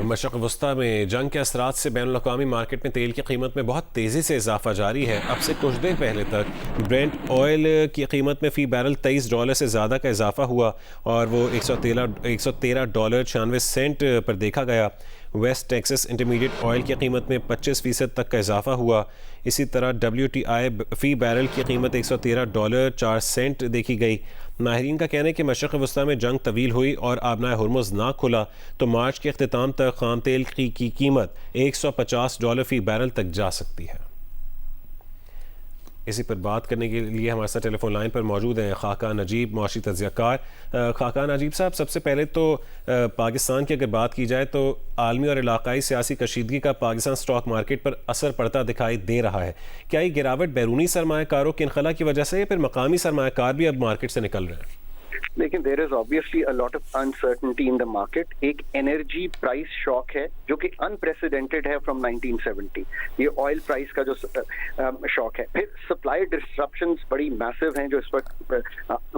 मशरक़ वस्ता में जंग के असरात से बैनुल-अक़वामी मार्केट में तेल की कीमत में बहुत तेज़ी से इजाफा जारी है। अब से कुछ देर पहले तक ब्रेंट ऑयल की कीमत में फ़ी बैरल $23 से ज़्यादा का इजाफा हुआ और वो $113.96 पर देखा गया। वेस्ट टेक्सास इंटरमीडिएट ऑयल की कीमत में 25% तक का इजाफा हुआ। इसी तरह WTI फ़ी बैरल की कीमत $113.04 देखी गई। माहिरीन का कहना है कि मशरक़ वस्ता में जंग तवील हुई और आबनाए हुर्मुज़ ना खुला तो मार्च के अख्तिताम तक खाम तेल की कीमत $150 फ़ी बैरल तक जा सकती है। इसी पर बात करने के लिए हमारे साथ टेलीफोन लाइन पर मौजूद हैं खाकान नजीब, मुआशी तज्ज़ियाकार। खाकान नजीब साहब, सबसे पहले तो पाकिस्तान की अगर बात की जाए तो आलमी और इलाकाई सियासी कशीदगी का पाकिस्तान स्टॉक मार्केट पर असर पड़ता दिखाई दे रहा है। क्या ये गिरावट बैरूनी सरमायाकारों के इनखला की वजह से या फिर मकामी सरमायाकार भी अब मार्केट से निकल रहे हैं? लेकिन there is obviously a lot of uncertainty in the market. एक एनर्जी प्राइस शॉक है जो कि अनप्रेसिडेंटेड है फ्रॉम 1970। ये ऑयल प्राइस का जो शॉक है, फिर सप्लाई डिस्ट्रप्शंस बड़ी मैसिव हैं जो इस वक्त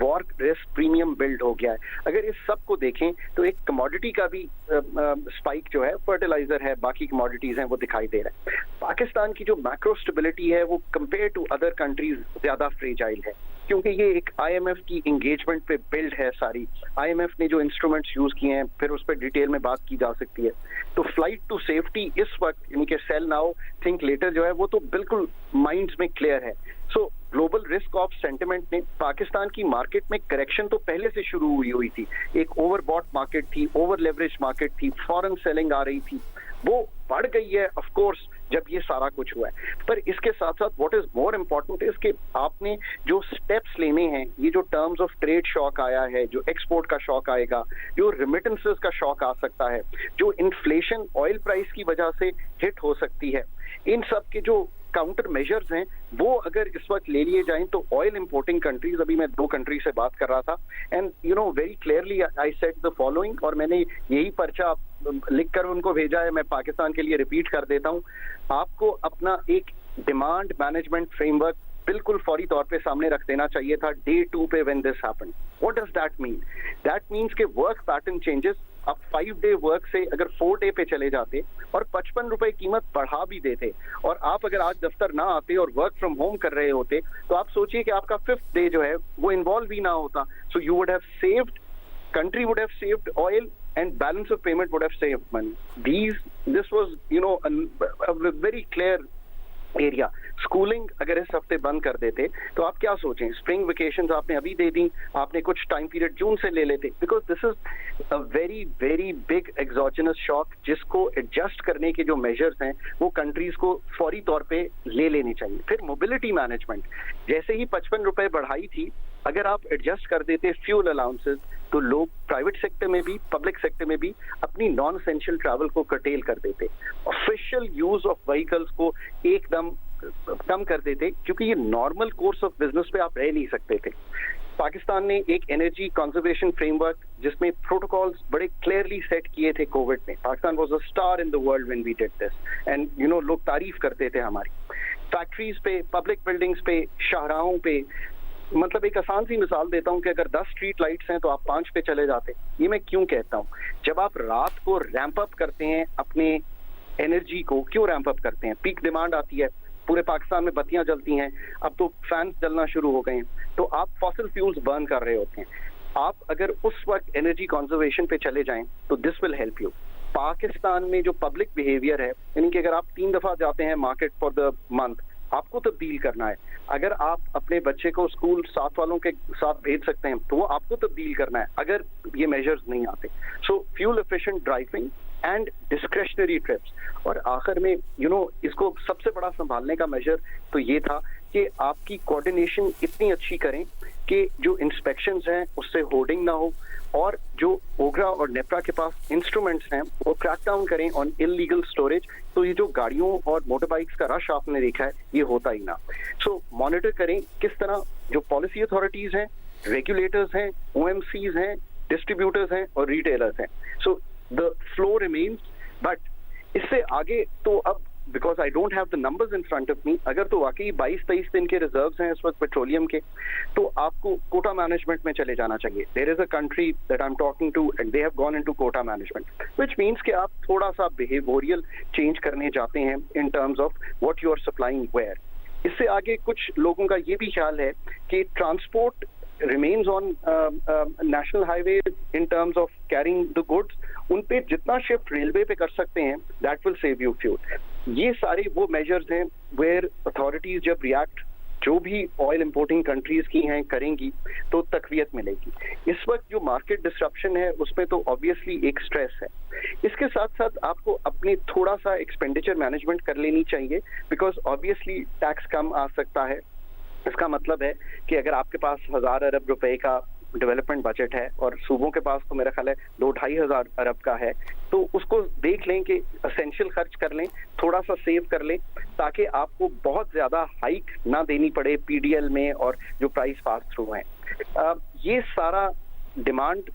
वॉर रिस्क प्रीमियम बिल्ड हो गया है। अगर इस सब को देखें तो एक कमोडिटी का भी स्पाइक जो है, फर्टिलाइजर है, बाकी कमोडिटीज हैं, वो दिखाई दे रहा है। पाकिस्तान की जो मैक्रो स्टेबिलिटी है वो कंपेयर टू अदर कंट्रीज ज्यादा फ्रेजाइल है क्योंकि ये एक IMF की एंगेजमेंट पे बिल्ड है सारी। IMF ने जो इंस्ट्रूमेंट्स यूज किए हैं फिर उस पर डिटेल में बात की जा सकती है। तो फ्लाइट टू सेफ्टी इस वक्त यानी कि सेल नाउ थिंक लेटर जो है वो तो बिल्कुल माइंड्स में क्लियर है। सो ग्लोबल रिस्क ऑफ सेंटिमेंट ने पाकिस्तान की मार्केट में करेक्शन तो पहले से शुरू हुई थी। एक ओवरबॉट मार्केट थी, ओवर लेवरेज मार्केट थी, फॉरेन सेलिंग आ रही थी, वो बढ़ गई है ऑफ कोर्स जब ये सारा कुछ हुआ है। पर इसके साथ साथ what is more important is कि आपने जो स्टेप्स लेने हैं, ये जो टर्म्स ऑफ ट्रेड शॉक आया है, जो एक्सपोर्ट का शॉक आएगा, जो रिमिटेंसेस का शॉक आ सकता है, जो इन्फ्लेशन ऑयल प्राइस की वजह से हिट हो सकती है, इन सब के जो काउंटर मेजर्स हैं वो अगर इस वक्त ले लिए जाएं तो ऑयल इंपोर्टिंग कंट्रीज, अभी मैं 2 कंट्री से बात कर रहा था and you know very clearly I said the following, और मैंने यही पर्चा लिखकर उनको भेजा है, मैं पाकिस्तान के लिए रिपीट कर देता हूं। आपको अपना एक डिमांड मैनेजमेंट फ्रेमवर्क बिल्कुल फौरी तौर पे सामने रख देना चाहिए था डे 2 पे when this happened. What does that mean? That means के वर्क पैटर्न चेंजेस। आप 5 डे वर्क से अगर 4 डे पे चले जाते और 55 रुपए कीमत बढ़ा भी देते और आप अगर आज दफ्तर ना आते और वर्क फ्रॉम होम कर रहे होते तो आप सोचिए कि आपका 5th डे जो है वो इन्वॉल्व भी ना होता। So you would have saved, country would have saved oil and balance of payment would have saved money. This was, you know, a very clear area. Schooling अगर इस हफ्ते बंद कर देते तो आप क्या सोचें? स्प्रिंग वेकेशंस आपने अभी दे दी, आपने कुछ टाइम पीरियड जून से ले लेते, because this is a very very big exogenous shock जिसको एडजस्ट करने के जो मेजर्स हैं वो कंट्रीज को फौरी तौर पे ले लेने चाहिए। फिर मोबिलिटी मैनेजमेंट, जैसे ही 55 रुपए बढ़ाई थी, अगर आप एडजस्ट कर देते फ्यूल अलाउंसेस तो लोग प्राइवेट सेक्टर में भी पब्लिक सेक्टर में भी अपनी नॉन एसेंशियल ट्रैवल को कर्टेल कर देते, ऑफिशियल यूज ऑफ व्हीकल्स को एकदम कम कर देते, क्योंकि ये नॉर्मल कोर्स ऑफ बिजनेस पे आप रह नहीं सकते थे। पाकिस्तान ने एक एनर्जी कंजर्वेशन फ्रेमवर्क जिसमें प्रोटोकॉल्स बड़े क्लियरली सेट किए थे कोविड में। Pakistan was a star in the world when we did this and you know लोग तारीफ करते थे हमारी। फैक्ट्रीज पे, पब्लिक बिल्डिंग्स पे, शाहराहों पे, मतलब एक आसान सी मिसाल देता हूं कि अगर 10 स्ट्रीट लाइट्स हैं तो आप 5 पे चले जाते। ये मैं क्यों कहता हूं? जब आप रात को रैंप अप करते हैं अपने एनर्जी को, क्यों रैंप अप करते हैं? पीक डिमांड आती है, पूरे पाकिस्तान में बत्तियां जलती हैं, अब तो फैन जलना शुरू हो गए हैं, तो आप फॉसिल फ्यूल्स बर्न कर रहे होते हैं। आप अगर उस वक्त एनर्जी कंजर्वेशन पे चले जाएं तो this will help you. Pakistan में जो पब्लिक बिहेवियर है, यानी कि अगर आप 3 दफा जाते हैं मार्केट फॉर द मंथ, आपको तब्दील करना है। अगर आप अपने बच्चे को स्कूल साथ वालों के साथ भेज सकते हैं तो वो आपको तब्दील करना है अगर ये मेजर्स नहीं आते। सो fuel efficient driving and discretionary trips. और आखिर में यू नो इसको सबसे बड़ा संभालने का मेजर तो ये था कि आपकी कोऑर्डिनेशन इतनी अच्छी करें कि जो इंस्पेक्शंस हैं उससे होर्डिंग ना हो, और जो ओगरा और नेप्रा के पास इंस्ट्रूमेंट्स हैं वो क्रैक डाउन करें ऑन इलीगल स्टोरेज। तो ये जो गाड़ियों और मोटरबाइक्स का रश आपने देखा है ये होता ही ना। सो मॉनिटर करें किस तरह जो पॉलिसी अथॉरिटीज हैं, रेगुलेटर्स हैं, OMCs हैं, डिस्ट्रीब्यूटर्स हैं और रिटेलर्स हैं। So the flow remains, but इससे आगे तो अब because I don't have the numbers in front of me, अगर तो वाकई 22-23 दिन के रिजर्व्स हैं इस वक्त पेट्रोलियम के, तो आपको कोटा मैनेजमेंट में चले जाना चाहिए. There is a country that I am talking to and they have gone into quota management, which means कि आप थोड़ा सा बिहेवियरल चेंज करने जाते हैं in terms of what you are supplying where. इससे आगे कुछ लोगों का ये भी ख्याल है कि transport remains on national highways in terms of carrying the goods, उन पे जितना शिफ्ट रेलवे पे कर सकते हैं that will save you fuel. ये सारे वो मेजर्स हैं where authorities जब रिएक्ट जो भी ऑयल इंपोर्टिंग कंट्रीज की हैं करेंगी तो तकवीयत मिलेगी. इस वक्त जो मार्केट डिस्ट्रप्शन है उसमें तो ऑब्वियसली एक स्ट्रेस है. इसके साथ साथ आपको अपने थोड़ा सा एक्सपेंडिचर मैनेजमेंट कर लेनी चाहिए, बिकॉज ऑब्वियसली टैक्स कम आ सकता है. इसका मतलब है कि अगर आपके पास 1000 अरब रुपए का डेवलपमेंट बजट है और सूबों के पास तो मेरा ख्याल है 2-2.5 हज़ार अरब का है, तो उसको देख लें कि एसेंशियल खर्च कर लें, थोड़ा सा सेव कर लें, ताकि आपको बहुत ज्यादा हाइक ना देनी पड़े पीडीएल में और जो प्राइस पास थ्रू हैं. ये सारा डिमांड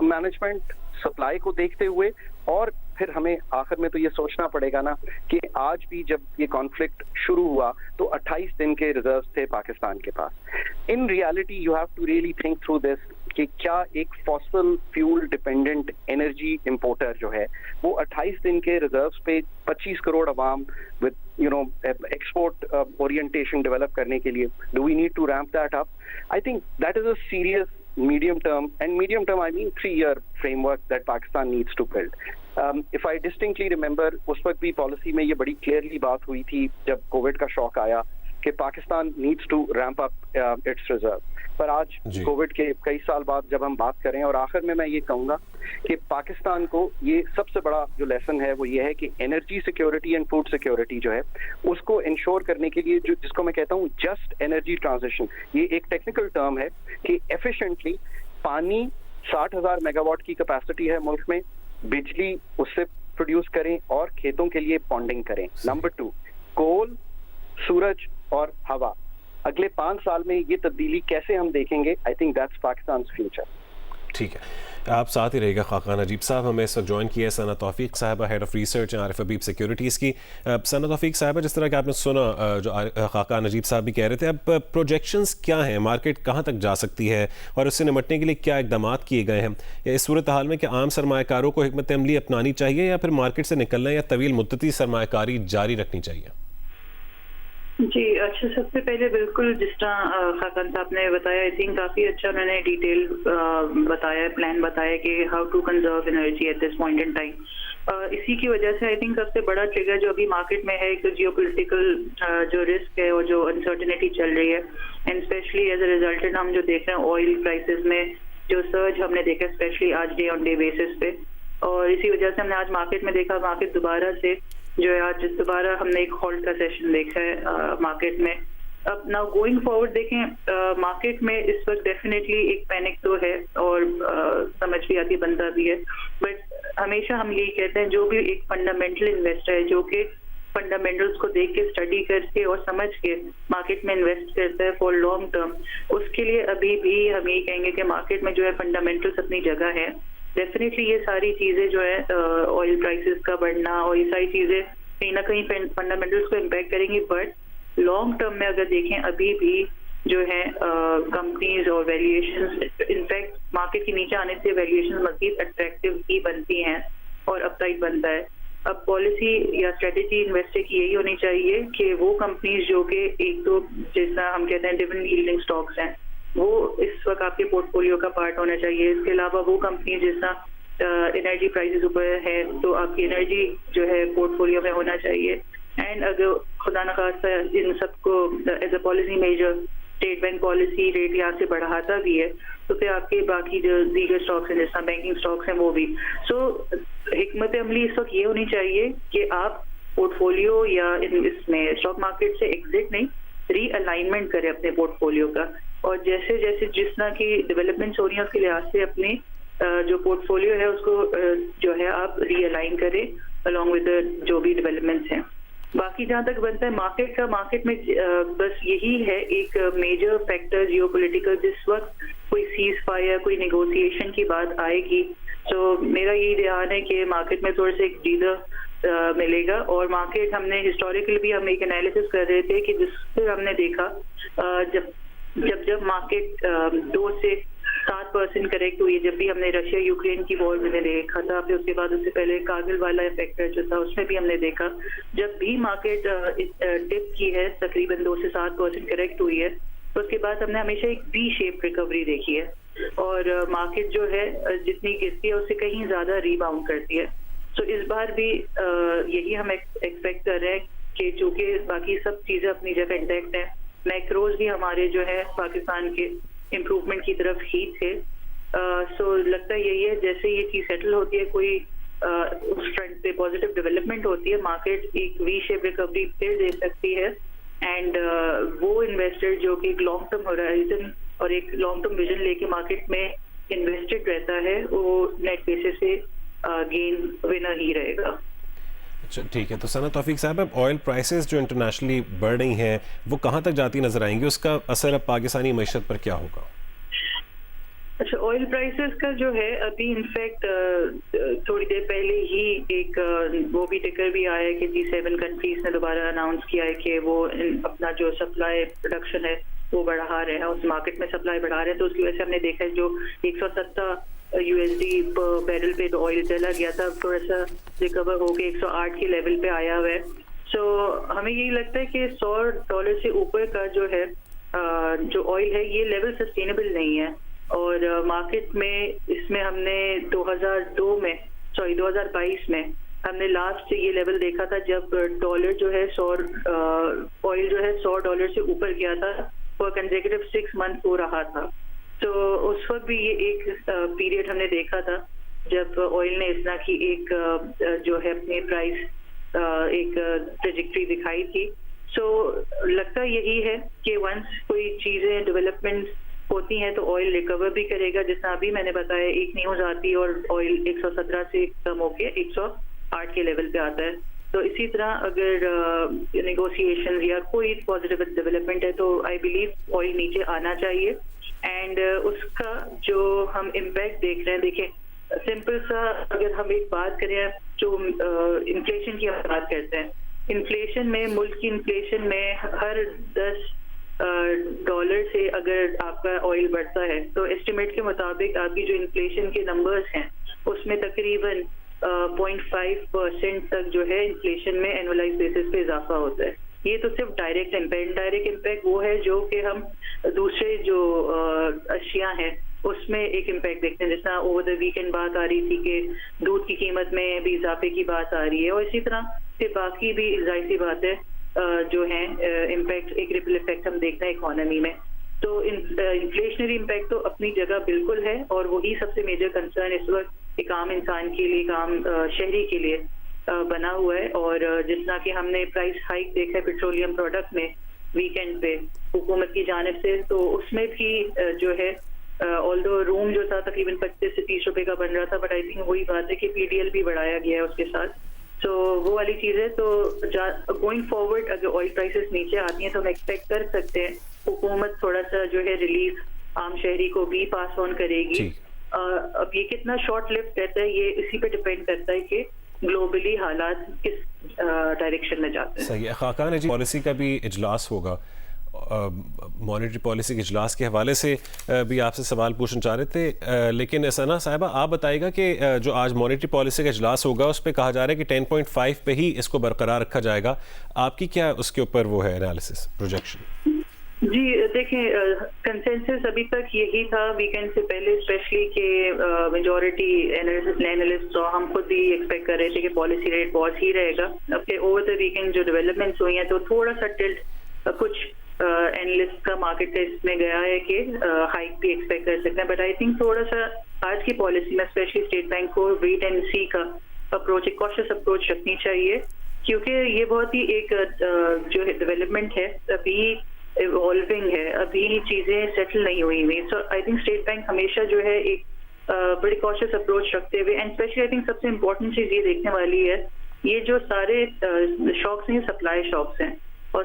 मैनेजमेंट सप्लाई को देखते हुए, और फिर हमें आखिर में तो ये सोचना पड़ेगा ना कि आज भी जब ये कॉन्फ्लिक्ट शुरू हुआ तो 28 दिन के रिजर्व्स थे पाकिस्तान के पास. In reality you have to really think through this कि क्या एक fossil fuel dependent energy importer जो है वो 28 दिन के रिजर्व्स पे 25 करोड़ अवाम विद एक्सपोर्ट ओरिएंटेशन डेवलप करने के लिए, do we need to ramp that up? I think that is a serious medium term, and medium term I mean 3-year framework that Pakistan needs to build. If I distinctly remember, उस वक्त भी policy में ये बड़ी clearly बात हुई थी जब कोविड का शॉक आया कि Pakistan needs to ramp up its reserve. पर आज कोविड के कई साल बाद जब हम बात करें, और आखिर में मैं ये कहूँगा कि पाकिस्तान को ये सबसे बड़ा जो लेसन है वो ये है कि energy security and food security जो है उसको इंश्योर करने के लिए, जो जिसको मैं कहता हूँ जस्ट एनर्जी ट्रांजिशन, ये एक टेक्निकल टर्म है कि एफिशिएंटली पानी 60,000 मेगावाट की कैपेसिटी है मुल्क में, बिजली उससे प्रोड्यूस करें और खेतों के लिए पॉन्डिंग करें. नंबर 2, कोल, सूरज और हवा. अगले 5 साल में ये तब्दीली कैसे हम देखेंगे? I think that's Pakistan future. ठीक है, आप साथ ही रहेगा. खाकान नजीब साहब हमें इस वक्त ज्वाइन किया है सना तौफीक साहबा, head of research Arif Habib securities की. सना तौफीक साहबा, जिस तरह कि आपने सुना जो खाकान नजीब साहब भी कह रहे थे, अब प्रोजेक्शंस क्या हैं, मार्केट कहाँ तक जा सकती है और उससे निपटने के लिए क्या इकदाम किए गए हैं? इस सूरत हाल में क्या आम सरमायाकारों को हिकमत अमली अपनानी चाहिए या फिर मार्केट से निकलना या तवील मुद्दती सरमायाकारी जारी रखनी चाहिए? जी अच्छा, सबसे पहले बिल्कुल जिस तरह खाकान साहब ने बताया, आई थिंक काफ़ी अच्छा उन्होंने डिटेल बताया, प्लान बताया कि how to conserve energy at this point in time. इसी की वजह से आई थिंक सबसे बड़ा ट्रिगर जो अभी मार्केट में है, एक तो जियोपॉलिटिकल जो रिस्क है और जो अनसर्टेनिटी चल रही है, and specially as a resultant हम जो देख रहे हैं ऑयल प्राइसेस में जो सर्ज हमने देखा, स्पेशली आज डे ऑन डे बेसिस पे, और इसी वजह से हमने आज मार्केट में देखा मार्केट दोबारा से जो है आज दोबारा हमने एक हॉल्ट का सेशन देखा है मार्केट में. अब नाउ गोइंग फॉरवर्ड देखें मार्केट में इस वक्त डेफिनेटली एक पैनिक तो है और समझ भी आती बनता भी है, बट हमेशा हम यही कहते हैं जो भी एक फंडामेंटल इन्वेस्टर है जो कि फंडामेंटल्स को देख के स्टडी करके और समझ के मार्केट में इन्वेस्ट करता है फॉर लॉन्ग टर्म, उसके लिए अभी भी हम यही कहेंगे कि मार्केट में जो है फंडामेंटल्स अपनी जगह है. डेफिनेटली ये सारी चीजें जो है ऑयल प्राइसेस का बढ़ना और ये सारी चीजें कहीं ना कहीं फंडामेंटल्स को इम्पैक्ट करेंगी, बट लॉन्ग टर्म में अगर देखें अभी भी जो है कंपनीज और वैल्यूएशंस, इनफैक्ट मार्केट के नीचे आने से वैल्यूएशंस मजीद अट्रैक्टिव ही बनती हैं और अपसाइड बनता है. अब पॉलिसी या स्ट्रेटेजी इन्वेस्टर की यही होनी चाहिए कि वो कंपनीज जो कि एक तो जैसा हम कहते हैं डिविडेंड यील्डिंग स्टॉक्स हैं वो इस वक्त आपके पोर्टफोलियो का पार्ट होना चाहिए. इसके अलावा वो कंपनी जैसा एनर्जी प्राइसेस ऊपर है तो आपकी एनर्जी जो है पोर्टफोलियो में होना चाहिए. एंड अगर खुदा न खास्ता इन सबको as a policy measure State Bank policy rate यहाँ से बढ़ाता भी है तो फिर आपके बाकी जो दीगर स्टॉक्स हैं जैसा बैंकिंग स्टॉक्स हैं वो भी. सो हिकमत अमली इस वक्त ये होनी चाहिए कि आप पोर्टफोलियो या इसमें स्टॉक मार्केट से एग्जिट नहीं, रीअलाइनमेंट करें अपने पोर्टफोलियो का, और जैसे जैसे जिस तरह की डेवलपमेंट्स हो रही हैं उसके लिहाज से अपने जो पोर्टफोलियो है उसको जो है आप रीअलाइन करें अलॉन्ग विद जो भी डेवलपमेंट्स हैं. बाकी जहाँ तक बनता है मार्केट का, मार्केट में बस यही है एक मेजर फैक्टर जियोपॉलिटिकल, जिस वक्त कोई सीज फायर कोई नेगोशिएशन की बात आएगी तो मेरा यही ध्यान है कि मार्केट में थोड़े से एक ब्रीदर मिलेगा। और मार्केट हमने हिस्टोरिकली भी हम एक एनालिसिस कर रहे थे कि जिससे हमने देखा जब मार्केट 2 से 7% करेक्ट हुई, जब भी हमने रशिया यूक्रेन की वॉर में देखा था, फिर उसके बाद उससे पहले कारगिल वाला फैक्टर जो था उसमें भी हमने देखा, जब भी मार्केट डिप की है तकरीबन 2 से 7% करेक्ट हुई है, तो उसके बाद हमने हमेशा एक वी शेप रिकवरी देखी है और मार्केट जो है जितनी गिरती है उससे कहीं ज्यादा रीबाउंड करती है। तो इस बार भी यही हम एक्सपेक्ट कर रहे हैं कि चूंकि बाकी सब चीजें अपनी जगह इंटैक्ट है, मैक्रोज भी हमारे जो है पाकिस्तान के इम्प्रूवमेंट की तरफ ही थे। सो लगता यही है जैसे ये चीज सेटल होती है, कोई उस फ्रंट पे पॉजिटिव डेवलपमेंट होती है, मार्केट एक वी शेप रिकवरी फिर दे सकती है। एंड वो इन्वेस्टर जो कि एक लॉन्ग टर्म होराइजन और एक लॉन्ग टर्म विजन लेके मार्केट में इन्वेस्टेड रहता है, वो नेट बेसिस से गेन विनर ही रहेगा। अच्छा ठीक है, तो सना तौफीक साहब, अब ऑयल प्राइसेस जो इंटरनेशनली बढ़ रही हैं वो कहाँ तक जाती नजर आएंगी, उसका असर अब पाकिस्तानी मईशत पर क्या होगा? अच्छा, ऑयल प्राइसेस का जो है अभी इनफैक्ट थोड़ी देर पहले ही एक वो भी टिकर भी आया है कि G7 कंट्रीज ने दोबारा अनाउंस किया है कि वो अपना जो सप्लाई प्रोडक्शन है वो बढ़ा रहे हैं, उस मार्केट में सप्लाई बढ़ा रहे हैं। तो उसकी वजह से हमने देखा है जो 170 USD पर बैरल पे तो ऑयल चला गया था, थोड़ा सा रिकवर होके 108 के लेवल पे आया हुआ है। सो हमें यही लगता है कि $100 से ऊपर का जो है जो ऑयल है ये लेवल सस्टेनेबल नहीं है। और मार्केट में इसमें हमने 2022 में हमने लास्ट ये लेवल देखा था जब डॉलर जो है ऑयल जो है $100 से ऊपर गया था और कंसेक्यूटिव 6 मंथ हो रहा था। तो उस वक्त भी ये एक पीरियड हमने देखा था जब ऑयल ने इस तरह की एक जो है अपनी प्राइस एक ट्रेजेक्ट्री दिखाई थी। सो लगता यही है कि वंस कोई चीजें डेवलपमेंट होती हैं तो ऑयल रिकवर भी करेगा, जितना अभी मैंने बताया एक न्यूज आती है और ऑयल 117 से कम होके 108 के लेवल पे आता है। तो इसी तरह अगर नेगोशिएशन या कोई पॉजिटिव डेवलपमेंट है तो आई बिलीव ऑयल नीचे आना चाहिए। एंड उसका जो हम इम्पैक्ट देख रहे हैं, देखिए सिंपल सा अगर हम एक बात करें जो इन्फ्लेशन की हम बात करते हैं, इन्फ्लेशन में मुल्क की इन्फ्लेशन में हर $10 से अगर आपका ऑयल बढ़ता है तो एस्टिमेट के मुताबिक आपकी जो इन्फ्लेशन के नंबर्स हैं उसमें तकरीबन 0.5% तक जो है इन्फ्लेशन में एनुअलाइज बेसिस पे इजाफा होता है। ये तो सिर्फ डायरेक्ट इम्पैक्ट वो है जो कि हम दूसरे जो अशिया हैं उसमें एक इम्पैक्ट देखते हैं। जैसा ओवर द वीकेंड बात आ रही थी कि दूध की कीमत में भी इजाफे की बात आ रही है, और इसी तरह से बाकी भी जाहिर सी बात है जो है इम्पैक्ट एक रिपल इफेक्ट हम देखते हैं इकोनॉमी में। तो इन्फ्लेशनरी इम्पैक्ट तो अपनी जगह बिल्कुल है और वही सबसे मेजर कंसर्न इस वक्त एक आम इंसान के लिए, एक आम शहरी के लिए बना हुआ है। और जिस तरह कि हमने प्राइस हाइक देखा है पेट्रोलियम प्रोडक्ट में वीकेंड पे हुकूमत की जानिब से, तो उसमें भी जो है ऑल्दो रूम जो था तकरीबन 25 से 30 रुपए का बन रहा था, बट आई थिंक वही बात है कि PDL भी बढ़ाया गया है उसके साथ। तो वो वाली चीज है। तो गोइंग फॉरवर्ड अगर ऑयल प्राइसेस नीचे आती हैं तो हम एक्सपेक्ट कर सकते हैं हुकूमत थोड़ा सा जो है रिलीफ आम शहरी को भी पास ऑन करेगी। अब ये कितना शॉर्ट लिफ्ट रहता है ये इसी पे डिपेंड करता है कि ग्लोबली हालात किस डायरेक्शन में जाते हैं। सही है। खाकान जी, पॉलिसी का भी इजलास होगा, मॉनेटरी पॉलिसी के इजलास के हवाले से भी आपसे सवाल पूछना चाह रहे थे, लेकिन सना साहिबा आप बताइएगा कि जो आज मॉनेटरी पॉलिसी का इजलास होगा उस पर कहा जा रहा है कि 10.5 पे ही इसको बरकरार रखा जाएगा। आपकी क्या उसके ऊपर वो है एनालिसिस, प्रोजेक्शन? जी देखें, कंसेंसस अभी तक यही था वीकेंड से पहले स्पेशली कि मेजॉरिटी एनालिस्ट तो हम खुद भी एक्सपेक्ट कर रहे थे कि पॉलिसी रेट पॉज ही रहेगा। अब के ओवर द वीकेंड जो डेवलपमेंट्स हुई हैं तो थोड़ा सा टिल्ट कुछ एनालिस्ट का मार्केट टेस्ट में गया है कि हाइक भी एक्सपेक्ट कर सकते हैं, बट आई थिंक थोड़ा सा आज की पॉलिसी में स्पेशली स्टेट बैंक को वेट एंड सी का अप्रोच, एक कॉशियस अप्रोच रखनी चाहिए, क्योंकि ये बहुत ही एक जो है डेवलपमेंट है अभी इवॉल्विंग है, अभी चीजें सेटल नहीं हुई हुई। सो आई थिंक स्टेट बैंक हमेशा जो है एक बड़ी कॉशियस अप्रोच रखते हुए, एंड स्पेशली आई थिंक सबसे इम्पोर्टेंट चीज ये देखने वाली है, ये जो सारे शॉक्स हैं सप्लाई शॉक्स हैं और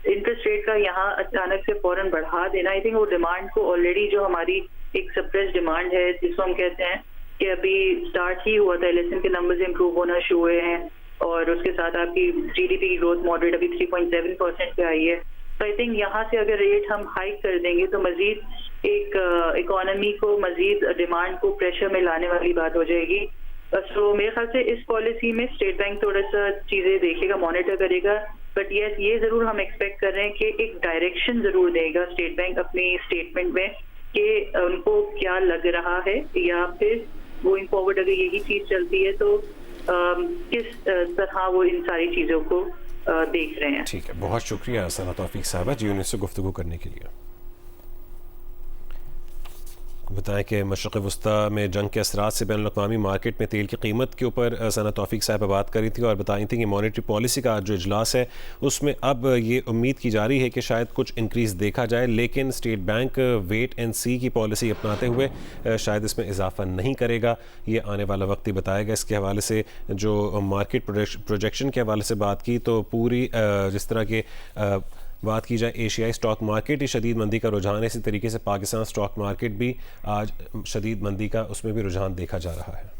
इंटरेस्ट रेट का यहाँ अचानक से फौरन बढ़ा देना, आई थिंक वो डिमांड को ऑलरेडी जो हमारी एक सप्रेस डिमांड है जिसको हम कहते हैं कि अभी स्टार्ट ही हुआ था, इलेक्शन के नंबर्स इंप्रूव होना शुरू हुए हैं और उसके साथ आपकी जीडीपी की ग्रोथ मॉडरेट अभी 3.7% पे आई है। तो आई थिंक यहाँ से अगर रेट हम हाइक कर देंगे तो मजीद एक इकोनॉमी को मजीद डिमांड को प्रेशर में लाने वाली बात हो जाएगी। सो मेरे ख्याल से इस पॉलिसी में स्टेट बैंक थोड़ा सा चीजें देखेगा, मॉनिटर करेगा, बट यस ये जरूर हम एक्सपेक्ट कर रहे हैं कि एक डायरेक्शन जरूर देगा स्टेट बैंक अपनी स्टेटमेंट में कि उनको क्या लग रहा है, या फिर गोइंग फॉरवर्ड अगर यही चीज चलती है तो किस तरह वो इन सारी चीजों को देख रहे हैं। ठीक है, बहुत शुक्रिया सना तौफीक साहबा जी उन्हीं से गुफ्तगू करने के लिए। बताएं कि मशरक़ वस्ता में जंग के असरात से बैनुल-अक़वामी मार्केट में तेल की कीमत के ऊपर सना तौफीक साहबा बात करी थी और बताई थी कि मॉनेटरी पॉलिसी का जो इजलास है उसमें अब ये उम्मीद की जा रही है कि शायद कुछ इंक्रीज़ देखा जाए, लेकिन स्टेट बैंक वेट एंड सी की पॉलिसी अपनाते हुए शायद इसमें इजाफा नहीं करेगा। ये आने वाला वक्त ही बताएगा। इसके हवाले से जो मार्केट प्रोजेक्शन के हवाले से बात की तो पूरी जिस तरह के बात की जाए एशियाई स्टॉक मार्केट ही शदीद मंदी का रुझान है, इसी तरीके से पाकिस्तान स्टॉक मार्केट भी आज शदीद मंदी का उसमें भी रुझान देखा जा रहा है।